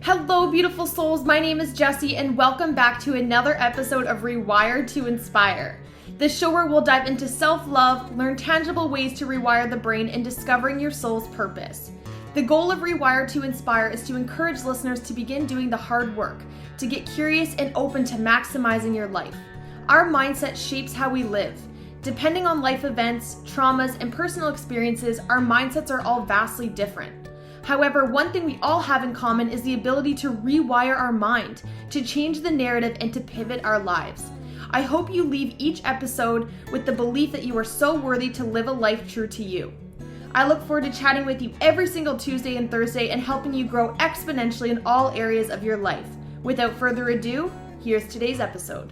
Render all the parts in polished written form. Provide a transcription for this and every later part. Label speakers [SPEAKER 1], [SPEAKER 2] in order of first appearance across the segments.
[SPEAKER 1] Hello, beautiful souls. My name is Jessie, and welcome back to another episode of Rewire to Inspire. This show where we'll dive into self-love, learn tangible ways to rewire the brain, and discovering your soul's purpose. The goal of Rewire to Inspire is to encourage listeners to begin doing the hard work, to get curious and open to maximizing your life. Our mindset shapes how we live. Depending on life events, traumas, and personal experiences, our mindsets are all vastly different. However, one thing we all have in common is the ability to rewire our mind, to change the narrative, and to pivot our lives. I hope you leave each episode with the belief that you are so worthy to live a life true to you. I look forward to chatting with you every single Tuesday and Thursday and helping you grow exponentially in all areas of your life. Without further ado, here's today's episode.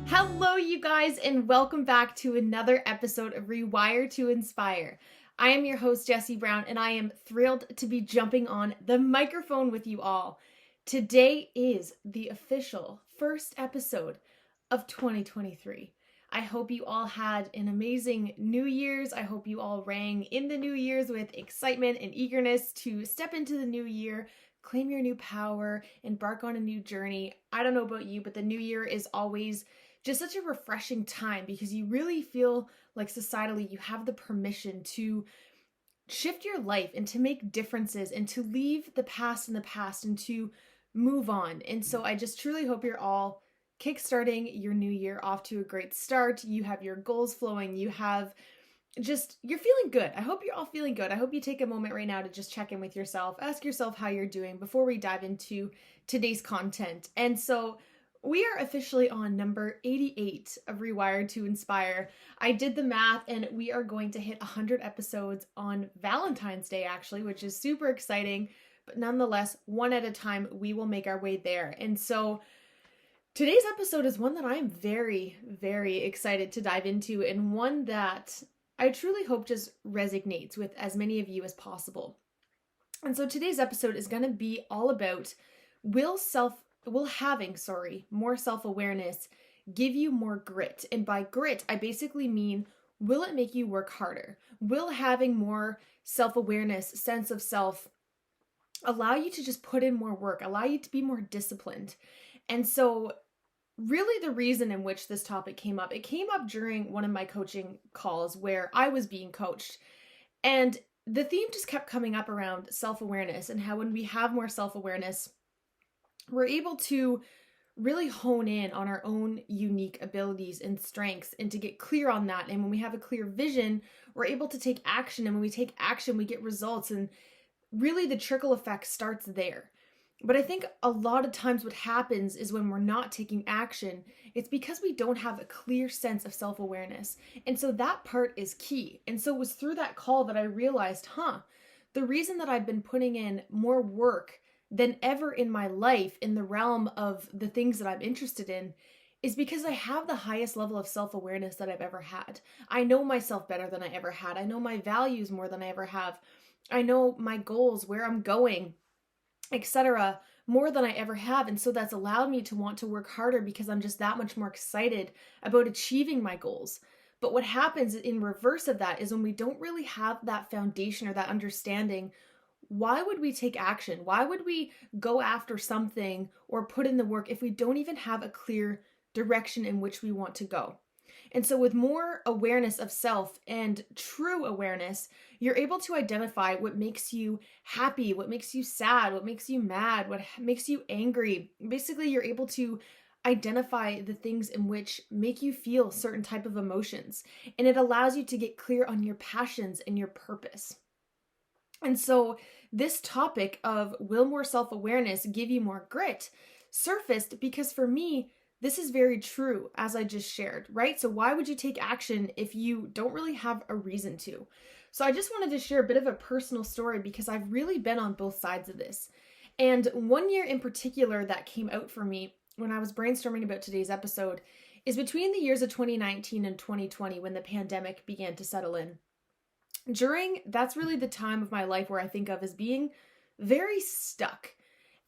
[SPEAKER 1] Hello, you guys, and welcome back to another episode of Rewire to Inspire. I am your host, Jessie Brown, and I am thrilled to be jumping on the microphone with you all. Today is the official first episode of 2023. I hope you all had an amazing New Year's. I hope you all rang in the New Year's with excitement and eagerness to step into the new year, claim your new power, embark on a new journey. I don't know about you, but the new year is always just such a refreshing time because you really feel like societally you have the permission to shift your life and to make differences and to leave the past in the past and to move on. And so I just truly hope you're all kickstarting your new year off to a great start. You have your goals flowing. You're feeling good. I hope you're all feeling good. I hope you take a moment right now to just check in with yourself, ask yourself how you're doing before we dive into today's content. And so we are officially on number 88 of Rewire to Inspire. I did the math and we are going to hit 100 episodes on Valentine's Day, actually, which is super exciting. But nonetheless, one at a time, we will make our way there. And so today's episode is one that I'm very, very excited to dive into, and one that I truly hope just resonates with as many of you as possible. And so today's episode is going to be all about having more self-awareness give you more grit? And by grit, I basically mean, will it make you work harder? Will having more self-awareness, sense of self, allow you to just put in more work, allow you to be more disciplined? And so really the reason in which this topic came up, it came up during one of my coaching calls where I was being coached. And the theme just kept coming up around self-awareness and how when we have more self-awareness, we're able to really hone in on our own unique abilities and strengths and to get clear on that. And when we have a clear vision, we're able to take action. And when we take action, we get results. And really the trickle effect starts there. But I think a lot of times what happens is when we're not taking action, it's because we don't have a clear sense of self-awareness. And so that part is key. And so it was through that call that I realized, the reason that I've been putting in more work than ever in my life in the realm of the things that I'm interested in is because I have the highest level of self-awareness that I've ever had. I know myself better than I ever had. I know my values more than I ever have. I know my goals, where I'm going, etc., more than I ever have. And so that's allowed me to want to work harder because I'm just that much more excited about achieving my goals. But what happens in reverse of that is when we don't really have that foundation or that understanding, why would we take action? Why would we go after something or put in the work if we don't even have a clear direction in which we want to go? And so with more awareness of self and true awareness, you're able to identify what makes you happy, what makes you sad, what makes you mad, what makes you angry. Basically, you're able to identify the things in which make you feel certain type of emotions. And it allows you to get clear on your passions and your purpose. And so this topic of will more self-awareness give you more grit surfaced because for me, this is very true, as I just shared, right? So why would you take action if you don't really have a reason to? So I just wanted to share a bit of a personal story because I've really been on both sides of this. And one year in particular that came out for me when I was brainstorming about today's episode is between the years of 2019 and 2020 when the pandemic began to settle in. That's really the time of my life where I think of as being very stuck.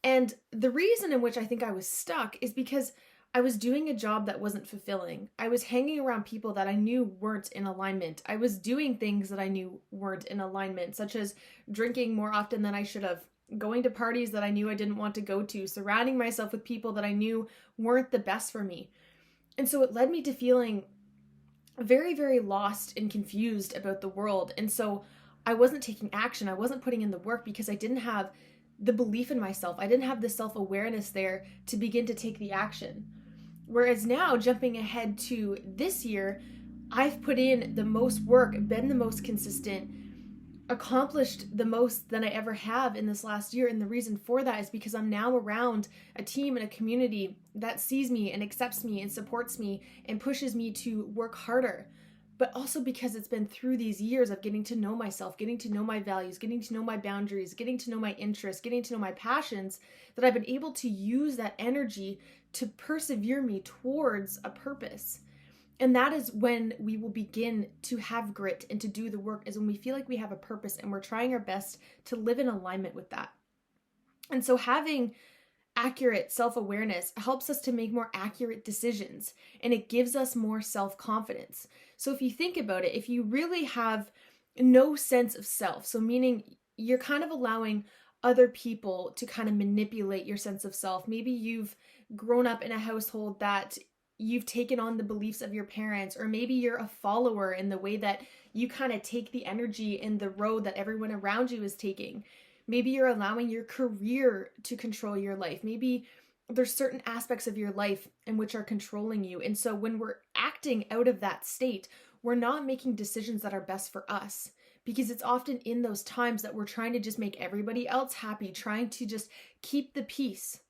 [SPEAKER 1] And the reason in which I think I was stuck is because I was doing a job that wasn't fulfilling. I was hanging around people that I knew weren't in alignment. I was doing things that I knew weren't in alignment, such as drinking more often than I should have, going to parties that I knew I didn't want to go to, surrounding myself with people that I knew weren't the best for me. And so it led me to feeling very, very lost and confused about the world. And so I wasn't taking action. I wasn't putting in the work because I didn't have the belief in myself. I didn't have the self-awareness there to begin to take the action. Whereas now, jumping ahead to this year, I've put in the most work, been the most consistent, accomplished the most than I ever have in this last year. And the reason for that is because I'm now around a team and a community that sees me and accepts me and supports me and pushes me to work harder. But also because it's been through these years of getting to know myself, getting to know my values, getting to know my boundaries, getting to know my interests, getting to know my passions, that I've been able to use that energy to persevere me towards a purpose. And that is when we will begin to have grit and to do the work, is when we feel like we have a purpose and we're trying our best to live in alignment with that. And so having accurate self-awareness helps us to make more accurate decisions, and it gives us more self-confidence. So if you think about it, if you really have no sense of self, so meaning you're kind of allowing other people to kind of manipulate your sense of self. Maybe you've grown up in a household that you've taken on the beliefs of your parents, or maybe you're a follower in the way that you kind of take the energy in the road that everyone around you is taking. Maybe you're allowing your career to control your life. Maybe there's certain aspects of your life in which are controlling you. And so when we're acting out of that state, we're not making decisions that are best for us, because it's often in those times that we're trying to just make everybody else happy, trying to just keep the peace.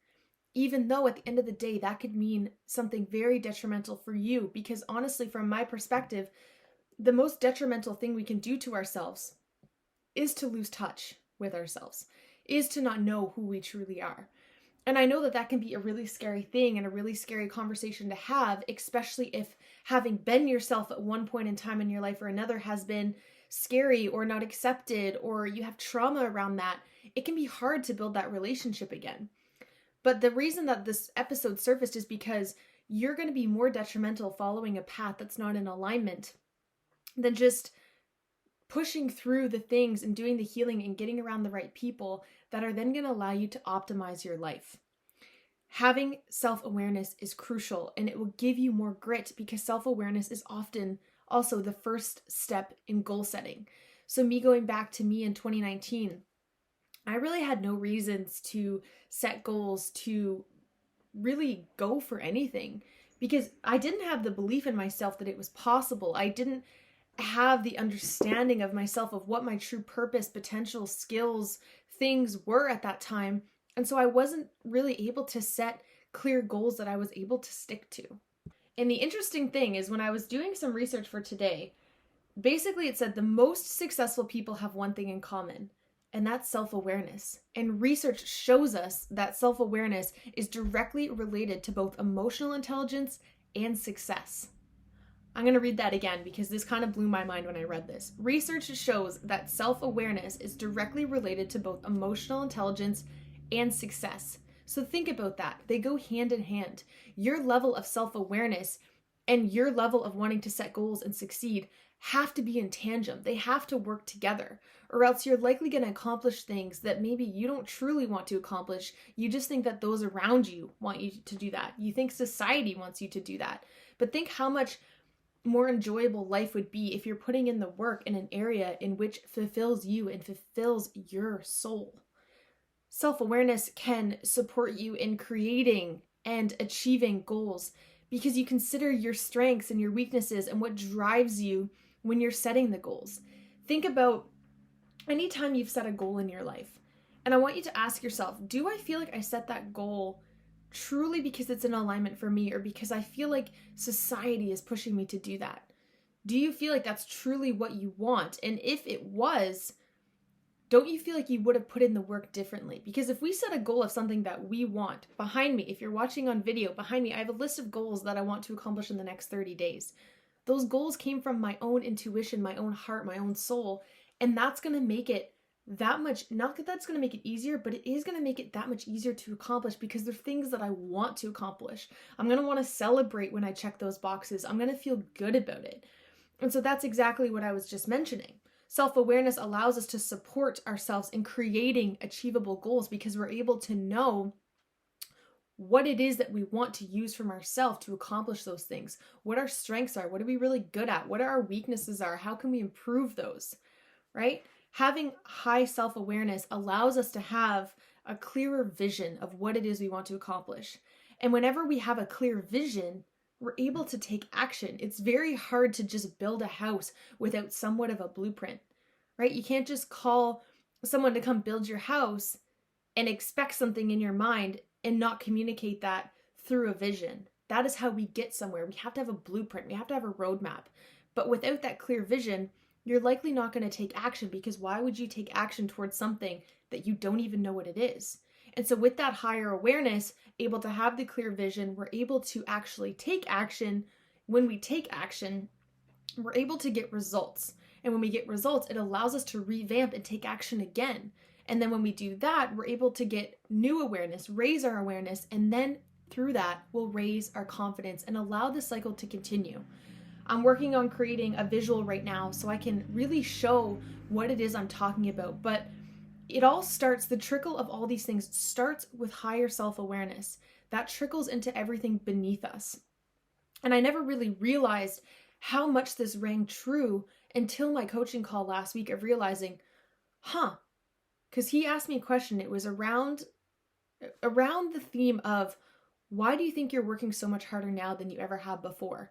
[SPEAKER 1] Even though at the end of the day, that could mean something very detrimental for you. Because honestly, from my perspective, the most detrimental thing we can do to ourselves is to lose touch with ourselves, is to not know who we truly are. And I know that that can be a really scary thing and a really scary conversation to have, especially if having been yourself at one point in time in your life or another has been scary or not accepted, or you have trauma around that. It can be hard to build that relationship again. But the reason that this episode surfaced is because you're going to be more detrimental following a path that's not in alignment than just pushing through the things and doing the healing and getting around the right people that are then going to allow you to optimize your life. Having self-awareness is crucial, and it will give you more grit, because self-awareness is often also the first step in goal setting. So me going back to me in 2019, I really had no reasons to set goals to really go for anything, because I didn't have the belief in myself that it was possible. I didn't have the understanding of myself, of what my true purpose, potential, skills, things were at that time. And so I wasn't really able to set clear goals that I was able to stick to. And the interesting thing is, when I was doing some research for today, basically it said the most successful people have one thing in common, and that's self-awareness. And research shows us that self-awareness is directly related to both emotional intelligence and success. I'm going to read that again because this kind of blew my mind when I read this. Research shows that self-awareness is directly related to both emotional intelligence and success. So think about that. They go hand in hand. Your level of self-awareness and your level of wanting to set goals and succeed have to be in tandem. They have to work together, or else you're likely going to accomplish things that maybe you don't truly want to accomplish. You just think that those around you want you to do that. You think society wants you to do that. But think how much more enjoyable life would be if you're putting in the work in an area in which fulfills you and fulfills your soul. Self-awareness can support you in creating and achieving goals, because you consider your strengths and your weaknesses and what drives you when you're setting the goals. Think about anytime you've set a goal in your life, and I want you to ask yourself, do I feel like I set that goal truly because it's in alignment for me, or because I feel like society is pushing me to do that? Do you feel like that's truly what you want? And if it was, don't you feel like you would have put in the work differently? Because if we set a goal of something that we want, behind me, if you're watching on video, behind me, I have a list of goals that I want to accomplish in the next 30 days. Those goals came from my own intuition, my own heart, my own soul. And that's going to make it that much, not that that's going to make it easier, but it is going to make it that much easier to accomplish, because they're things that I want to accomplish. I'm going to want to celebrate when I check those boxes. I'm going to feel good about it. And so that's exactly what I was just mentioning. Self-awareness allows us to support ourselves in creating achievable goals because we're able to know what it is that we want to use from ourselves to accomplish those things, what our strengths are, what are we really good at, what our weaknesses are, how can we improve those, right? Having high self-awareness allows us to have a clearer vision of what it is we want to accomplish. And whenever we have a clear vision, we're able to take action. It's very hard to just build a house without somewhat of a blueprint, right? You can't just call someone to come build your house and expect something in your mind and not communicate that through a vision. That is how we get somewhere. We have to have a blueprint. We have to have a roadmap. But without that clear vision, you're likely not going to take action, because why would you take action towards something that you don't even know what it is? And so with that higher awareness, able to have the clear vision, we're able to actually take action. When we take action, we're able to get results. And when we get results, it allows us to revamp and take action again. And then when we do that, we're able to get new awareness, raise our awareness, and then through that, we'll raise our confidence and allow the cycle to continue. I'm working on creating a visual right now so I can really show what it is I'm talking about. But it all starts, the trickle of all these things starts with higher self-awareness. That trickles into everything beneath us. And I never really realized how much this rang true until my coaching call last week of realizing, because he asked me a question. It was around the theme of, why do you think you're working so much harder now than you ever have before?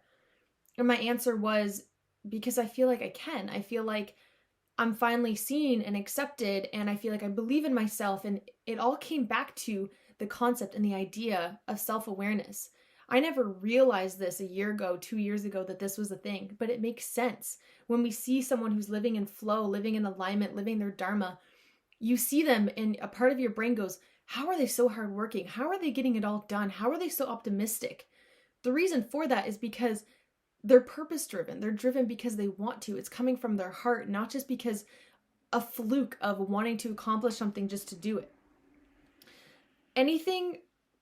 [SPEAKER 1] And my answer was, because I feel like I can. I feel like I'm finally seen and accepted, and I feel like I believe in myself. And it all came back to the concept and the idea of self-awareness. I never realized this a year ago, 2 years ago, that this was a thing, but it makes sense. When we see someone who's living in flow, living in alignment, living their dharma, you see them and a part of your brain goes, how are they so hardworking? How are they getting it all done? How are they so optimistic? The reason for that is because they're purpose driven. They're driven because they want to. It's coming from their heart, not just because a fluke of wanting to accomplish something just to do it. Anything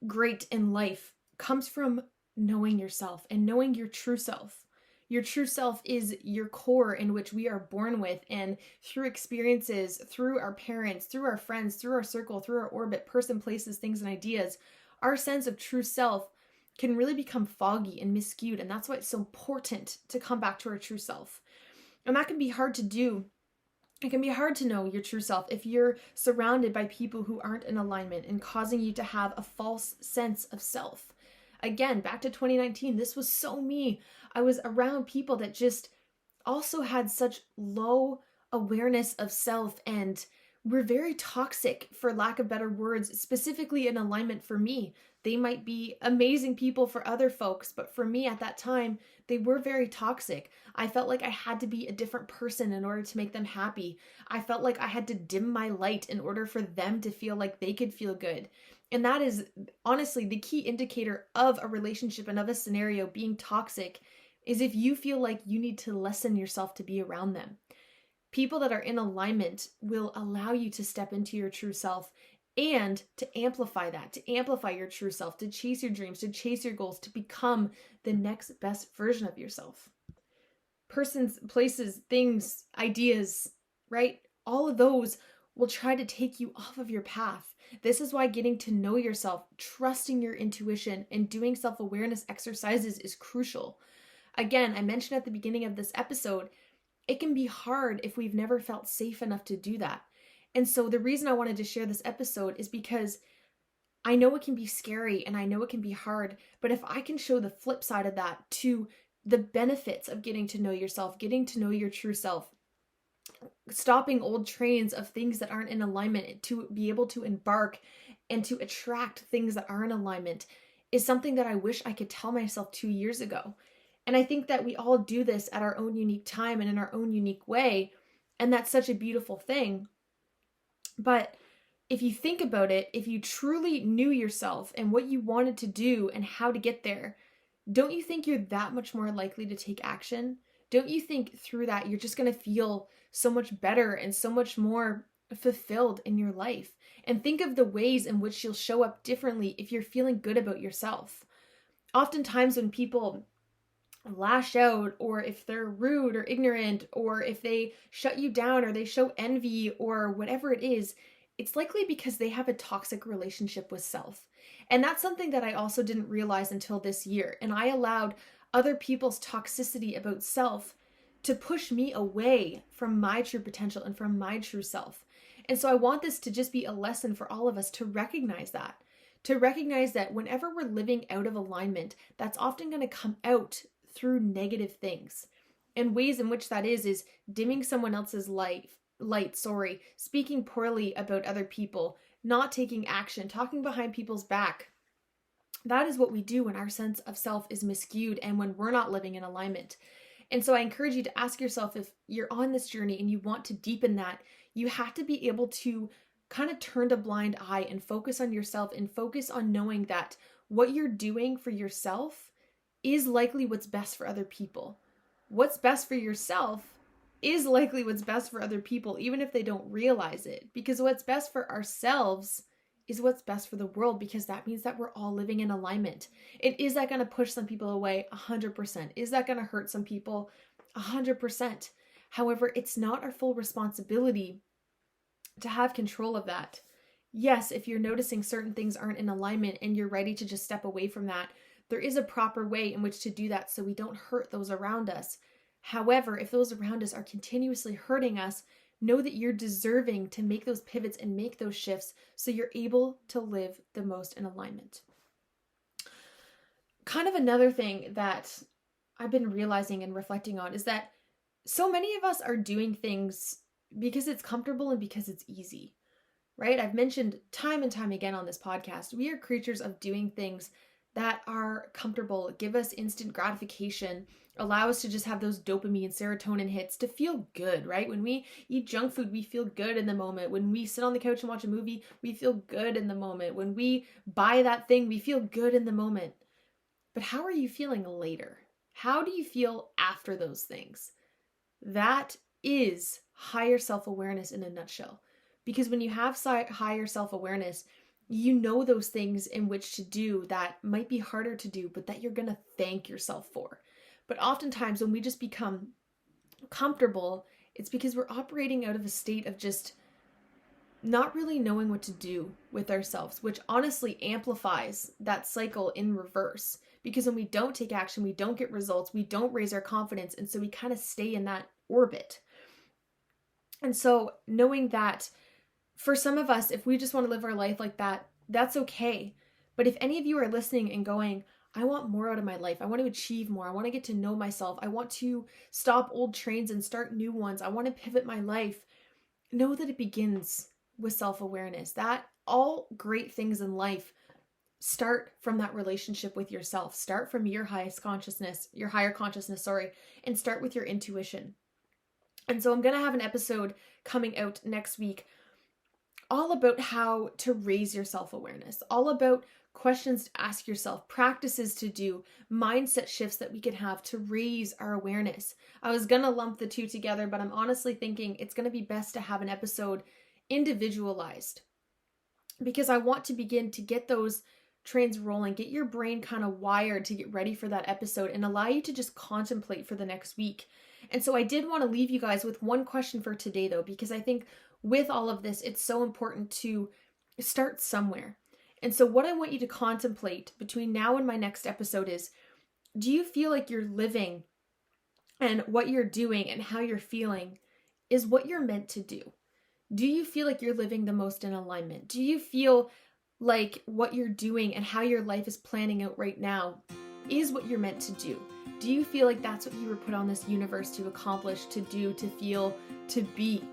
[SPEAKER 1] great in life comes from knowing yourself and knowing your true self. Your true self is your core in which we are born with, and through experiences, through our parents, through our friends, through our circle, through our orbit, person, places, things, and ideas, our sense of true self can really become foggy and miscued. And that's why it's so important to come back to our true self. And that can be hard to do. It can be hard to know your true self if you're surrounded by people who aren't in alignment and causing you to have a false sense of self. Again, back to 2019, this was so me. I was around people that just also had such low awareness of self and were very toxic, for lack of better words, specifically in alignment for me. They might be amazing people for other folks, but for me at that time, they were very toxic. I felt like I had to be a different person in order to make them happy. I felt like I had to dim my light in order for them to feel like they could feel good. And that is honestly the key indicator of a relationship and of a scenario being toxic, is if you feel like you need to lessen yourself to be around them. People that are in alignment will allow you to step into your true self and to amplify that, to amplify your true self, to chase your dreams, to chase your goals, to become the next best version of yourself. Persons, places, things, ideas, right? All of those will try to take you off of your path. This is why getting to know yourself, trusting your intuition, and doing self-awareness exercises is crucial. Again, I mentioned at the beginning of this episode, it can be hard if we've never felt safe enough to do that. And so the reason I wanted to share this episode is because I know it can be scary and I know it can be hard, but if I can show the flip side of that to the benefits of getting to know yourself, getting to know your true self, stopping old trains of things that aren't in alignment to be able to embark and to attract things that are in alignment, is something that I wish I could tell myself 2 years ago. And I think that we all do this at our own unique time and in our own unique way. And that's such a beautiful thing. But if you think about it, if you truly knew yourself and what you wanted to do and how to get there, don't you think you're that much more likely to take action? Don't you think through that you're just going to feel so much better and so much more fulfilled in your life? And think of the ways in which you'll show up differently if you're feeling good about yourself. Oftentimes when people lash out, or if they're rude or ignorant, or if they shut you down or they show envy or whatever it is, it's likely because they have a toxic relationship with self. And that's something that I also didn't realize until this year. And I allowed other people's toxicity about self to push me away from my true potential and from my true self. And so I want this to just be a lesson for all of us to recognize that. To recognize that whenever we're living out of alignment, that's often going to come out through negative things. And ways in which that is dimming someone else's light, speaking poorly about other people, not taking action, talking behind people's back. That is what we do when our sense of self is miscued and when we're not living in alignment. And so I encourage you to ask yourself, if you're on this journey and you want to deepen that, you have to be able to kind of turn a blind eye and focus on yourself and focus on knowing that what you're doing for yourself is likely what's best for other people. What's best for yourself is likely what's best for other people, even if they don't realize it. Because what's best for ourselves is what's best for the world, because that means that we're all living in alignment. And is that going to push some people away? 100%. Is that going to hurt some people? 100%. However, it's not our full responsibility to have control of that. Yes, if you're noticing certain things aren't in alignment and you're ready to just step away from that, there is a proper way in which to do that so we don't hurt those around us. However, if those around us are continuously hurting us, know that you're deserving to make those pivots and make those shifts so you're able to live the most in alignment. Kind of another thing that I've been realizing and reflecting on is that so many of us are doing things because it's comfortable and because it's easy, right? I've mentioned time and time again on this podcast, we are creatures of doing things that are comfortable, give us instant gratification, allow us to just have those dopamine, serotonin hits to feel good, right? When we eat junk food, we feel good in the moment. When we sit on the couch and watch a movie, we feel good in the moment. When we buy that thing, we feel good in the moment. But how are you feeling later? How do you feel after those things? That is higher self-awareness in a nutshell. Because when you have higher self-awareness, you know those things in which to do that might be harder to do, but that you're going to thank yourself for. But oftentimes when we just become comfortable, it's because we're operating out of a state of just not really knowing what to do with ourselves, which honestly amplifies that cycle in reverse. Because when we don't take action, we don't get results, we don't raise our confidence, and so we kind of stay in that orbit. And so knowing that for some of us, if we just want to live our life like that, that's okay. But if any of you are listening and going, I want more out of my life, I want to achieve more, I want to get to know myself, I want to stop old trains and start new ones, I want to pivot my life, know that it begins with self-awareness. That all great things in life start from that relationship with yourself. Start from your higher consciousness, and start with your intuition. And so I'm going to have an episode coming out next week all about how to raise your self-awareness, all about questions to ask yourself, practices to do, mindset shifts that we can have to raise our awareness. I was going to lump the two together, but I'm honestly thinking it's going to be best to have an episode individualized, because I want to begin to get those trains rolling, get your brain kind of wired to get ready for that episode and allow you to just contemplate for the next week. And so I did want to leave you guys with one question for today though, because I think with all of this, it's so important to start somewhere. And so what I want you to contemplate between now and my next episode is, do you feel like you're living and what you're doing and how you're feeling is what you're meant to do? Do you feel like you're living the most in alignment? Do you feel like what you're doing and how your life is planning out right now is what you're meant to do? Do you feel like that's what you were put on this universe to accomplish, to do, to feel, to be?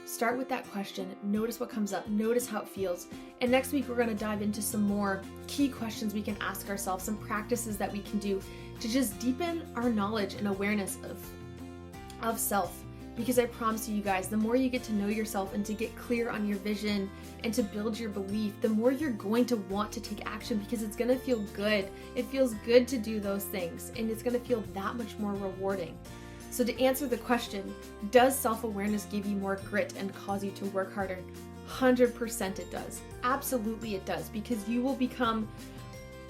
[SPEAKER 1] Start with that question. Notice what comes up. Notice how it feels. And next week, we're going to dive into some more key questions we can ask ourselves, some practices that we can do to just deepen our knowledge and awareness of self. Because I promise you guys, the more you get to know yourself and to get clear on your vision and to build your belief, the more you're going to want to take action, because it's going to feel good. It feels good to do those things, and it's going to feel that much more rewarding. So to answer the question, does self-awareness give you more grit and cause you to work harder? 100% it does. Absolutely it does, because you will become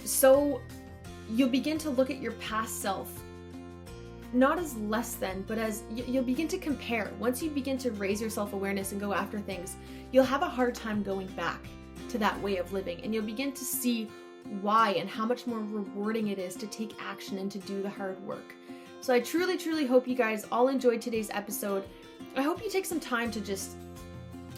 [SPEAKER 1] so you'll begin to look at your past self not as less than, but as you'll begin to compare. Once you begin to raise your self-awareness and go after things, you'll have a hard time going back to that way of living, and you'll begin to see why and how much more rewarding it is to take action and to do the hard work. So I truly, truly hope you guys all enjoyed today's episode. I hope you take some time to just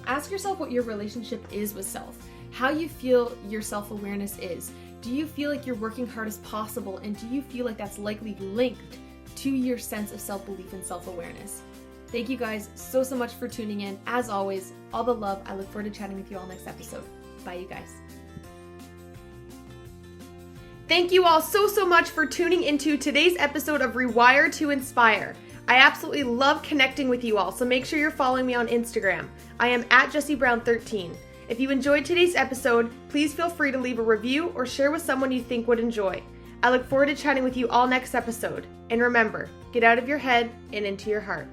[SPEAKER 1] ask yourself what your relationship is with self, how you feel your self-awareness is. Do you feel like you're working hard as possible, and do you feel like that's likely linked to your sense of self-belief and self-awareness? Thank you guys so much for tuning in. As always, all the love. I look forward to chatting with you all next episode. Bye, you guys. Thank you all so much for tuning into today's episode of Rewire to Inspire. I absolutely love connecting with you all, so make sure you're following me on Instagram. I am at Jessie Brown 13. If you enjoyed today's episode, please feel free to leave a review or share with someone you think would enjoy. I look forward to chatting with you all next episode. And remember, get out of your head and into your heart.